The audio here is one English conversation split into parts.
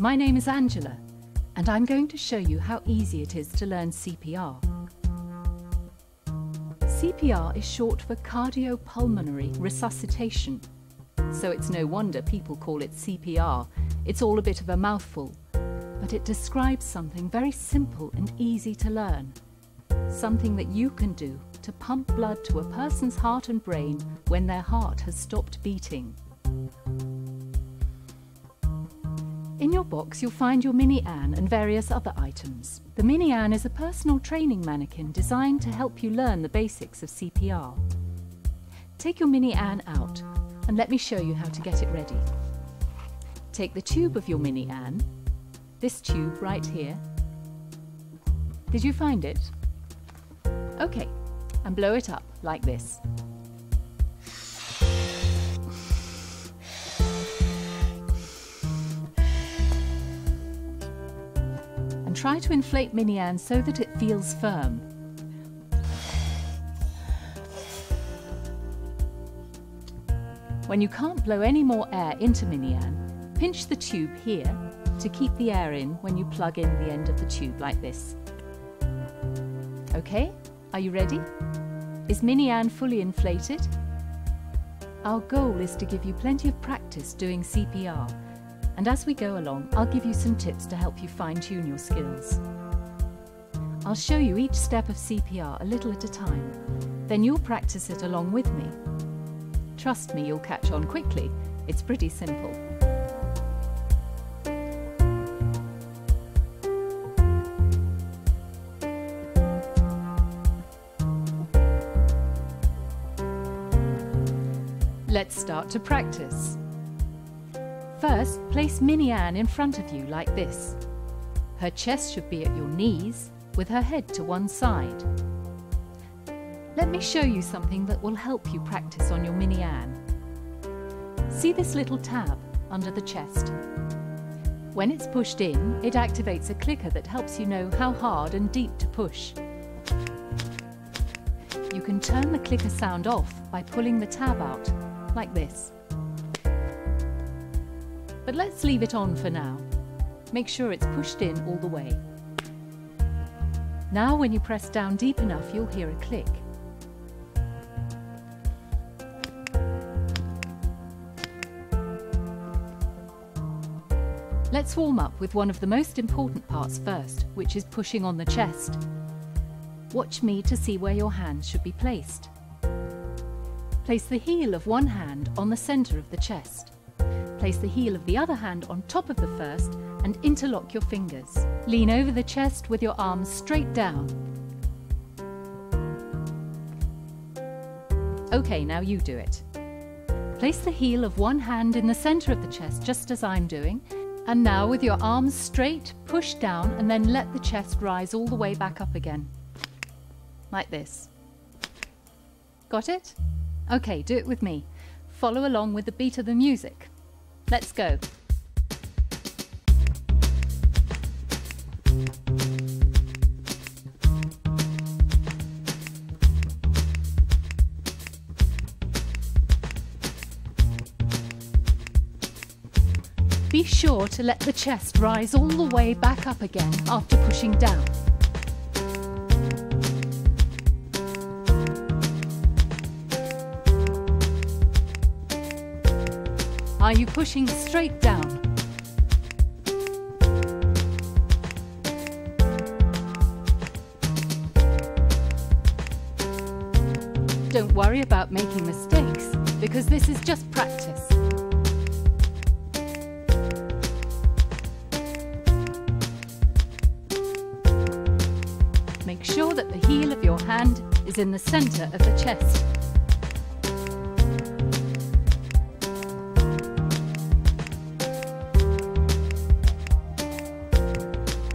My name is Angela, and I'm going to show you how easy it is to learn CPR. CPR is short for cardiopulmonary resuscitation, so it's no wonder people call it CPR. It's all a bit of a mouthful, but it describes something very simple and easy to learn. Something that you can do to pump blood to a person's heart and brain when their heart has stopped beating. In your box you'll find your Mini Ann and various other items. The Mini Ann is a personal training mannequin designed to help you learn the basics of CPR. Take your Mini Ann out and let me show you how to get it ready. Take the tube of your Mini Ann, this tube right here. Did you find it? Okay, and blow it up like this. And try to inflate Mini Ann so that it feels firm. When you can't blow any more air into Mini Ann, pinch the tube here to keep the air in when you plug in the end of the tube like this. Okay, are you ready? Is Mini Ann fully inflated? Our goal is to give you plenty of practice doing CPR, and as we go along, I'll give you some tips to help you fine-tune your skills. I'll show you each step of CPR a little at a time, then you'll practice it along with me. Trust me, you'll catch on quickly. It's pretty simple. Let's start to practice. First, place Mini Ann in front of you like this. Her chest should be at your knees, with her head to one side. Let me show you something that will help you practice on your Mini Ann. See this little tab under the chest? When it's pushed in, it activates a clicker that helps you know how hard and deep to push. You can turn the clicker sound off by pulling the tab out, like this. But let's leave it on for now. Make sure it's pushed in all the way. Now when you press down deep enough, you'll hear a click. Let's warm up with one of the most important parts first, which is pushing on the chest. Watch me to see where your hands should be placed. Place the heel of one hand on the center of the chest. Place the heel of the other hand on top of the first and interlock your fingers. Lean over the chest with your arms straight down. Okay, now you do it. Place the heel of one hand in the center of the chest, just as I'm doing, and now with your arms straight, push down and then let the chest rise all the way back up again. Like this. Got it? Okay, do it with me. Follow along with the beat of the music. Let's go. Be sure to let the chest rise all the way back up again after pushing down. Are you pushing straight down? Don't worry about making mistakes, because this is just practice. Make sure that the heel of your hand is in the center of the chest.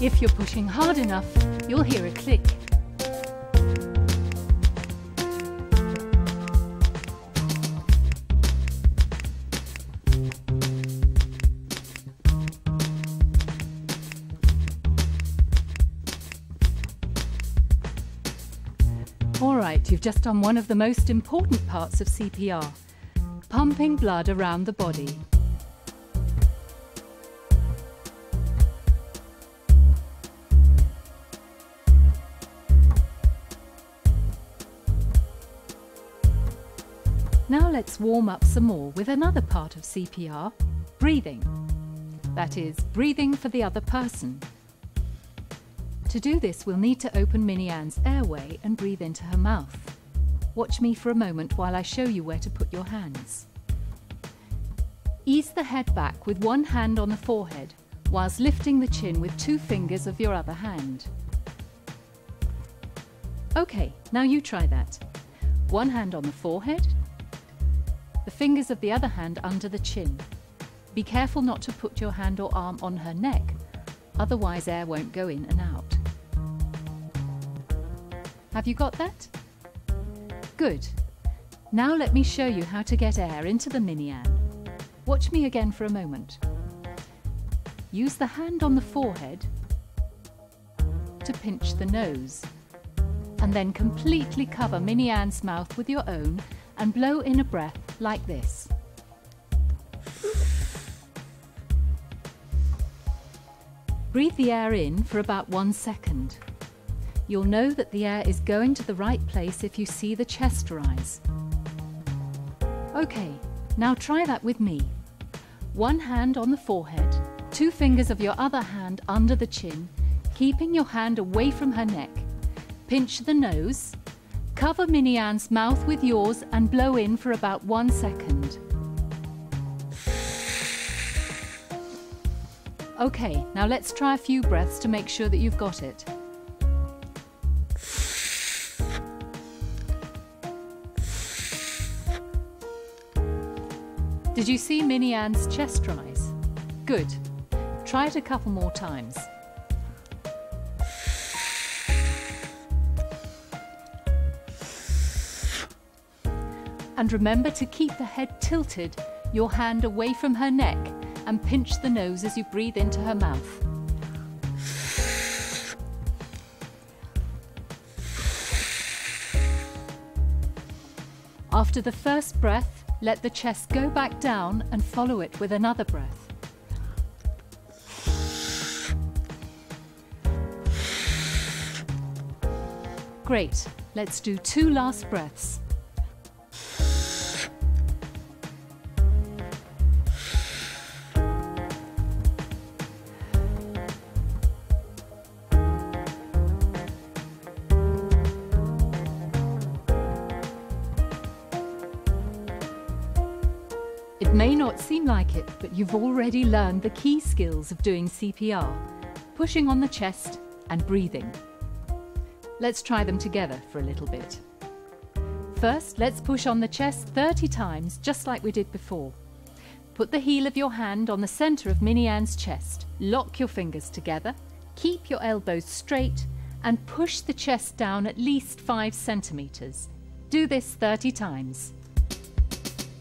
If you're pushing hard enough, you'll hear a click. All right, you've just done one of the most important parts of CPR, pumping blood around the body. Now let's warm up some more with another part of CPR, breathing. That is, breathing for the other person. To do this, we'll need to open Minnie Ann's airway and breathe into her mouth. Watch me for a moment while I show you where to put your hands. Ease the head back with one hand on the forehead, whilst lifting the chin with 2 fingers of your other hand. OK, now you try that. One hand on the forehead, the fingers of the other hand under the chin. Be careful not to put your hand or arm on her neck, otherwise air won't go in and out. Have you got that? Good. Now let me show you how to get air into the Minnie Ann. Watch me again for a moment. Use the hand on the forehead to pinch the nose, and then completely cover Minnie Ann's mouth with your own and blow in a breath like this. Breathe the air in for about 1 second. You'll know that the air is going to the right place if you see the chest rise. OK, now try that with me. One hand on the forehead, 2 fingers of your other hand under the chin, keeping your hand away from her neck. Pinch the nose, cover Minnie Ann's mouth with yours and blow in for about 1 second. OK, now let's try a few breaths to make sure that you've got it. Did you see Minnie Ann's chest rise? Good. Try it a couple more times. And remember to keep the head tilted, your hand away from her neck, and pinch the nose as you breathe into her mouth. After the first breath, let the chest go back down and follow it with another breath. Great, let's do 2 last breaths. It may not seem like it, but you've already learned the key skills of doing CPR, pushing on the chest and breathing. Let's try them together for a little bit. First, let's push on the chest 30 times, just like we did before. Put the heel of your hand on the centre of Minnie Ann's chest, lock your fingers together, keep your elbows straight, and push the chest down at least 5 centimetres. Do this 30 times.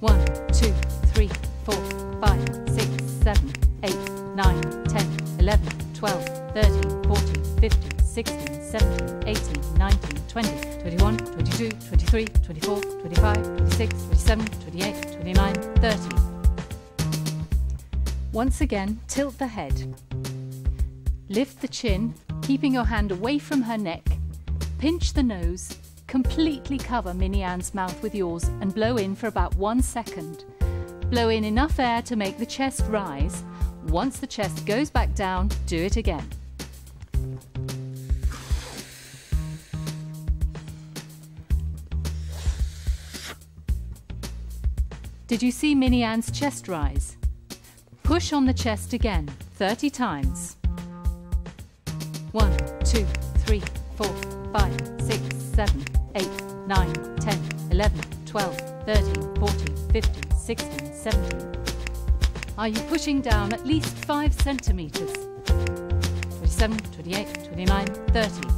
1, 2, 3, 4, 5, 6, 7, 8, 9, 10, 11, 12, 13, 14, 15, 16, 17, 18, 19, 20, 21, 22, 23, 24, 25, 26, 27, 28, 29, 30. Once again, tilt the head. Lift the chin, keeping your hand away from her neck. Pinch the nose. Completely cover Minnie Ann's mouth with yours and blow in for about 1 second. Blow in enough air to make the chest rise. Once the chest goes back down, do it again. Did you see Minnie Ann's chest rise? Push on the chest again, 30 times. 1, 2, 3, 4, 5, 6, 7, 8, 9, 10, 11, 12, 13, 14, 15, 16, 17. Are you pushing down at least 5 centimetres? 27, 28, 29, 30.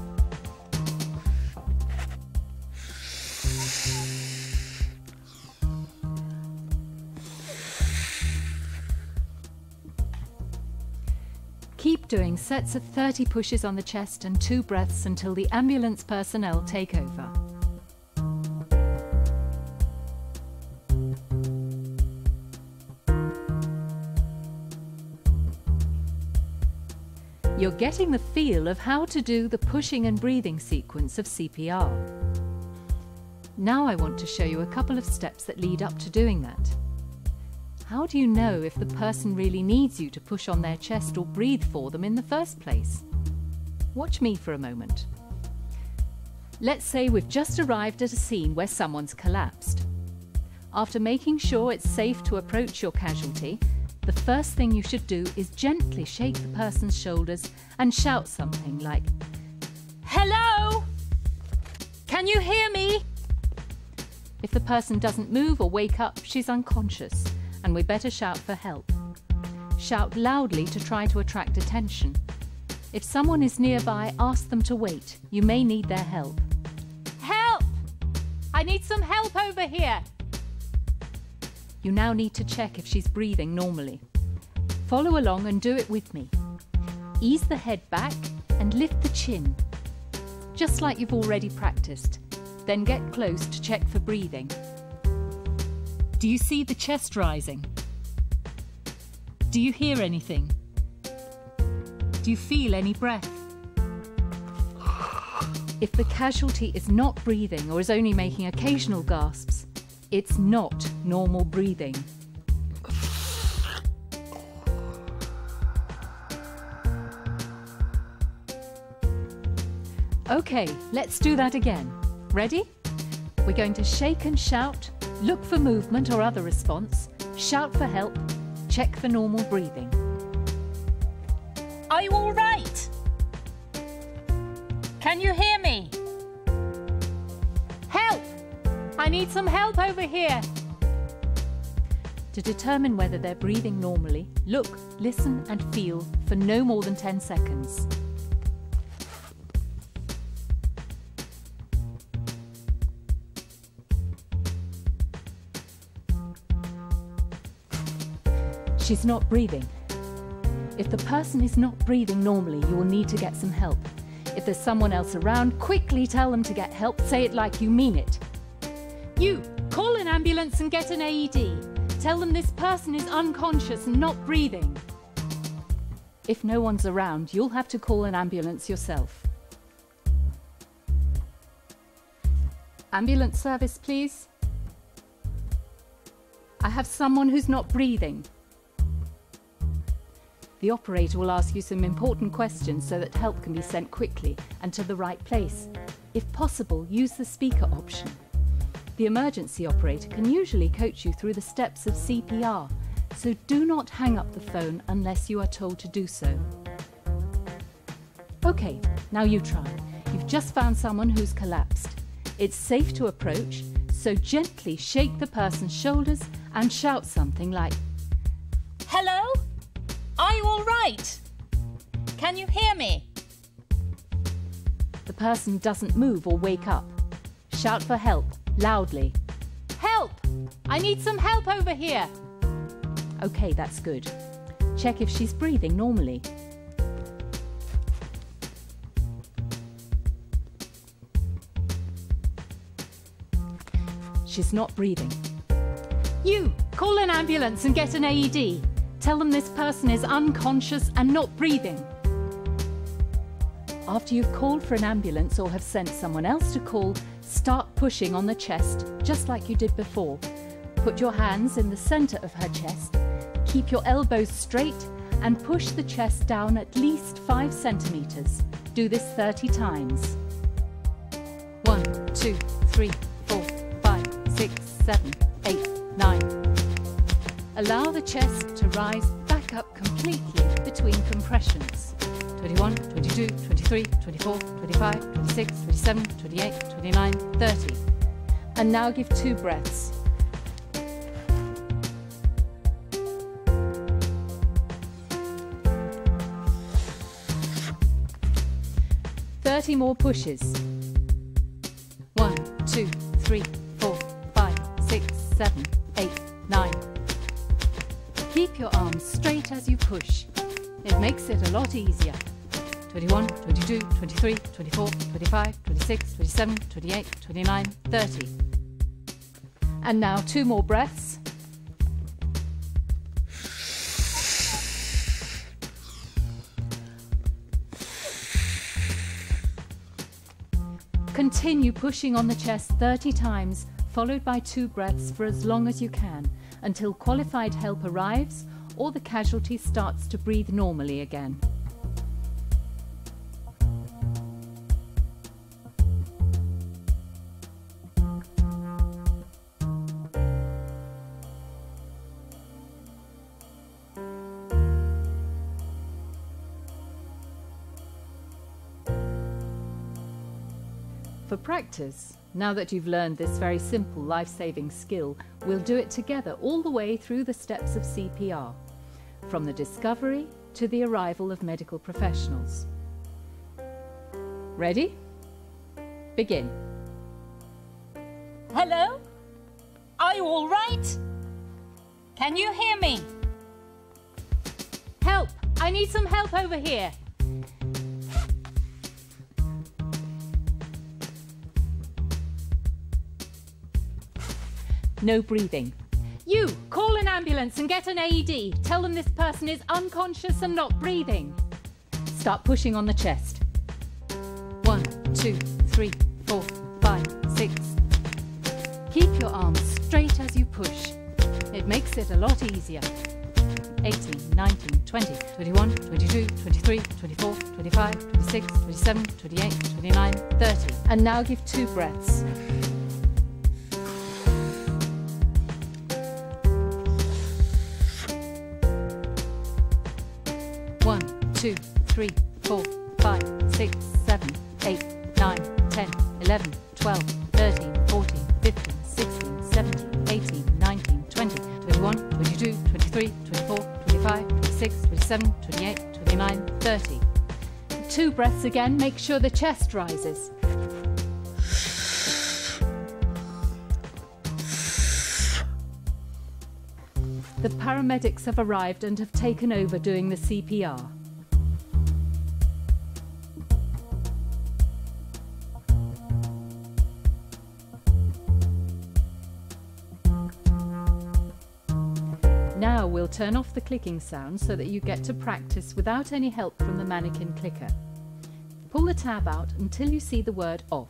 Keep doing sets of 30 pushes on the chest and 2 breaths until the ambulance personnel take over. You're getting the feel of how to do the pushing and breathing sequence of CPR. Now I want to show you a couple of steps that lead up to doing that. How do you know if the person really needs you to push on their chest or breathe for them in the first place? Watch me for a moment. Let's say we've just arrived at a scene where someone's collapsed. After making sure it's safe to approach your casualty, the first thing you should do is gently shake the person's shoulders and shout something like, "Hello? Can you hear me?" If the person doesn't move or wake up, she's unconscious, and we better shout for help. Shout loudly to try to attract attention. If someone is nearby, ask them to wait. You may need their help. "Help! I need some help over here!" You now need to check if she's breathing normally. Follow along and do it with me. Ease the head back and lift the chin, just like you've already practiced. Then get close to check for breathing. Do you see the chest rising? Do you hear anything? Do you feel any breath? If the casualty is not breathing or is only making occasional gasps, it's not normal breathing. Okay, let's do that again. Ready? We're going to shake and shout, look for movement or other response, shout for help, check for normal breathing. "Are you all right? Can you hear me? Help! I need some help over here." To determine whether they're breathing normally, look, listen and feel for no more than 10 seconds. She's not breathing. If the person is not breathing normally, you will need to get some help. If there's someone else around, quickly tell them to get help. Say it like you mean it. "You, call an ambulance and get an AED. Tell them this person is unconscious and not breathing." If no one's around, you'll have to call an ambulance yourself. "Ambulance service, please. I have someone who's not breathing." The operator will ask you some important questions so that help can be sent quickly and to the right place. If possible, use the speaker option. The emergency operator can usually coach you through the steps of CPR, so do not hang up the phone unless you are told to do so. Okay, now you try. You've just found someone who's collapsed. It's safe to approach, so gently shake the person's shoulders and shout something like, "Hello? Are you all right? Can you hear me?" The person doesn't move or wake up. Shout for help, loudly. "Help! I need some help over here!" Okay, that's good. Check if she's breathing normally. She's not breathing. "You, call an ambulance and get an AED. Tell them this person is unconscious and not breathing." After you've called for an ambulance or have sent someone else to call, start pushing on the chest, just like you did before. Put your hands in the center of her chest, keep your elbows straight and push the chest down at least 5 centimeters. Do this 30 times. 1, 2, 3, 4, 5, 6, 7, 8, 9. Allow the chest to rise back up completely between compressions. 21, 22, 23, 24, 25, 26, 27, 28, 29, 30. And now give 2 breaths. "30 more pushes. 1, 2, 3, 4, 5, 6, 7, 8, 9. Keep your arms straight as you push. It makes it a lot easier. 21, 22, 23, 24, 25, 26, 27, 28, 29, 30. And now 2 more breaths. Continue pushing on the chest 30 times, followed by 2 breaths for as long as you can, until qualified help arrives or the casualty starts to breathe normally again. For practice, now that you've learned this very simple life-saving skill, we'll do it together all the way through the steps of CPR, from the discovery to the arrival of medical professionals. Ready? Begin. Hello? Are you all right? Can you hear me? Help! I need some help over here. No breathing. You, call an ambulance and get an AED. Tell them this person is unconscious and not breathing. Start pushing on the chest. 1, 2, 3, 4, 5, 6. Keep your arms straight as you push. It makes it a lot easier. 18, 19, 20, 21, 22, 23, 24, 25, 26, 27, 28, 29, 30. And now give 2 breaths. 1, 2, 3, 4, 5, 6, 7, 8, 9, 10, 11, 12, 13, 14, 15, 16, 17, 18, 19, 20, 21, 22, 23, 24, 25, 26, 27, 28, 29, 30. 2 breaths again, make sure the chest rises. The paramedics have arrived and have taken over doing the CPR. Now we'll turn off the clicking sound so that you get to practice without any help from the mannequin clicker. Pull the tab out until you see the word off.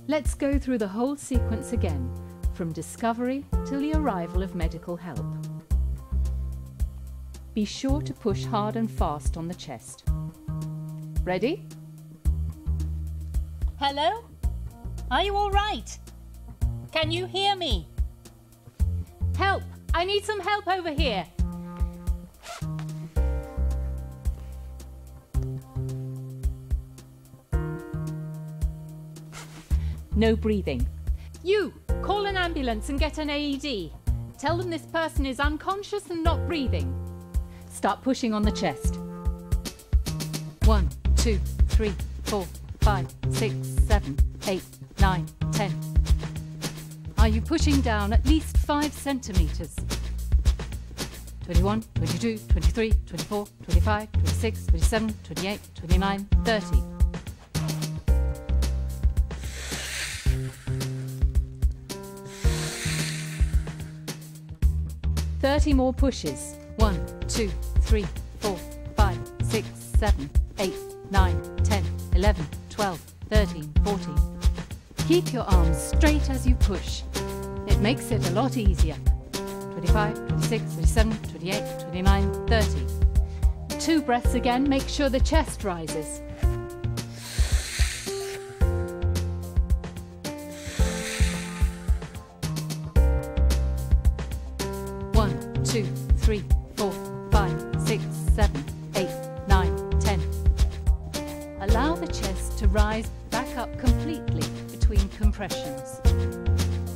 Let's go through the whole sequence again, from discovery till the arrival of medical help. Be sure to push hard and fast on the chest. Ready? Hello? Are you all right? Can you hear me? Help! I need some help over here. No breathing. You, call an ambulance and get an AED. Tell them this person is unconscious and not breathing. Start pushing on the chest. 1, 2, 3, 4, 5, 6, 7, 8, 9, 10. Are you pushing down at least 5 centimetres? 21, 22, 23, 24, 25, 26, 27, 28, 29, 30. 30 more pushes. 1, 2, 3, 4, 5, 6, 7, 8, 9, 10, 11, 12, 13, 14. Keep your arms straight as you push. It makes it a lot easier. 25, 26, 27, 28, 29, 30. 2 breaths again, make sure the chest rises. One, 2, 3, 4, 5, 6, 7, 8, 9, 10. Allow the chest to rise back up completely between compressions.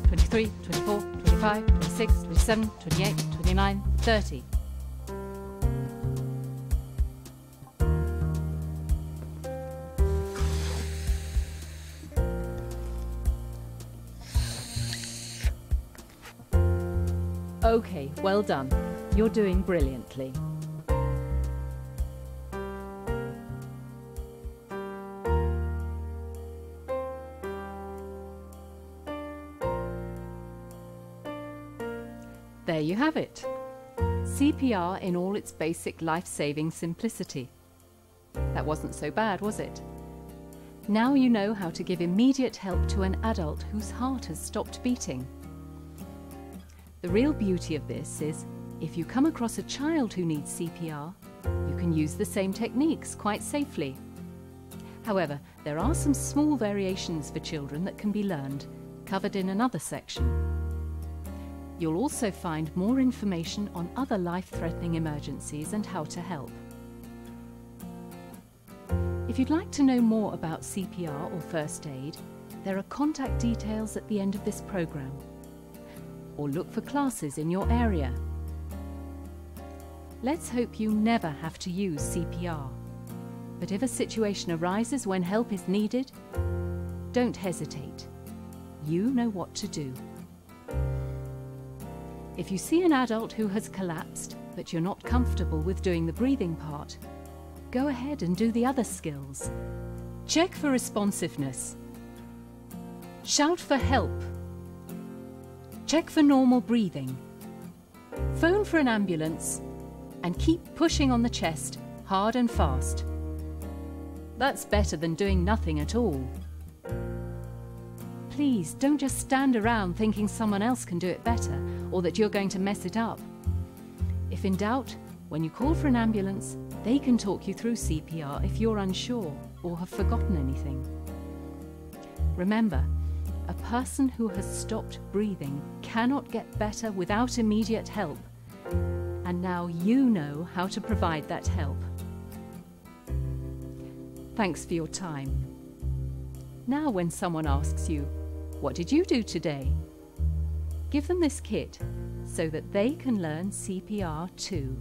23, 24, 25, 26, 27, 28, 29, 30. Okay, well done. You're doing brilliantly. There you have it. CPR in all its basic life-saving simplicity. That wasn't so bad, was it? Now you know how to give immediate help to an adult whose heart has stopped beating. The real beauty of this is, if you come across a child who needs CPR, you can use the same techniques quite safely. However, there are some small variations for children that can be learned, covered in another section. You'll also find more information on other life-threatening emergencies and how to help. If you'd like to know more about CPR or first aid, there are contact details at the end of this programme. Or look for classes in your area. Let's hope you never have to use CPR. But if a situation arises when help is needed, don't hesitate. You know what to do. If you see an adult who has collapsed, but you're not comfortable with doing the breathing part, go ahead and do the other skills. Check for responsiveness. Shout for help. Check for normal breathing. Phone for an ambulance and keep pushing on the chest hard and fast. That's better than doing nothing at all. Please don't just stand around thinking someone else can do it better or that you're going to mess it up. If in doubt, when you call for an ambulance, they can talk you through CPR if you're unsure or have forgotten anything. Remember, a person who has stopped breathing cannot get better without immediate help, and now you know how to provide that help. Thanks for your time. Now when someone asks you, "What did you do today?" give them this kit so that they can learn CPR too.